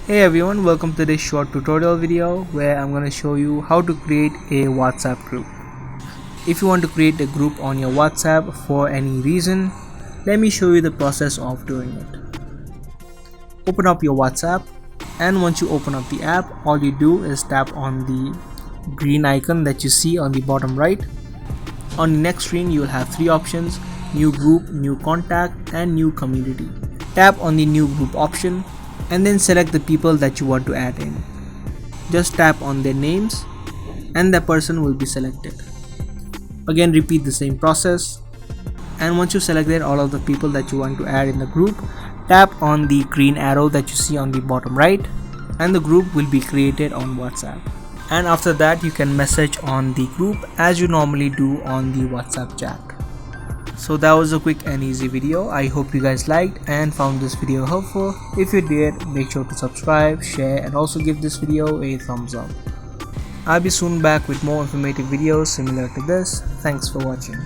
Hey everyone, welcome to this short tutorial video where I'm going to show you how to create a WhatsApp group. If you want to create a group on your WhatsApp for any reason, let me show you the process of doing it. Open up your WhatsApp, and once you open up the app, all you do is tap on the green icon that you see on the bottom right. On the next screen you will have three options: new group, new contact, and new community. Tap on the new group option and then select the people that you want to add in. Just tap on their names and the person will be selected. Again, repeat the same process, and once you selected all of the people that you want to add in the group, tap on the green arrow that you see on the bottom right and the group will be created on WhatsApp. And after that you can message on the group as you normally do on the WhatsApp chat. So that was a quick and easy video. I hope you guys liked and found this video helpful. If you did, make sure to subscribe, share, and also give this video a thumbs up. I'll be soon back with more informative videos similar to this. Thanks for watching.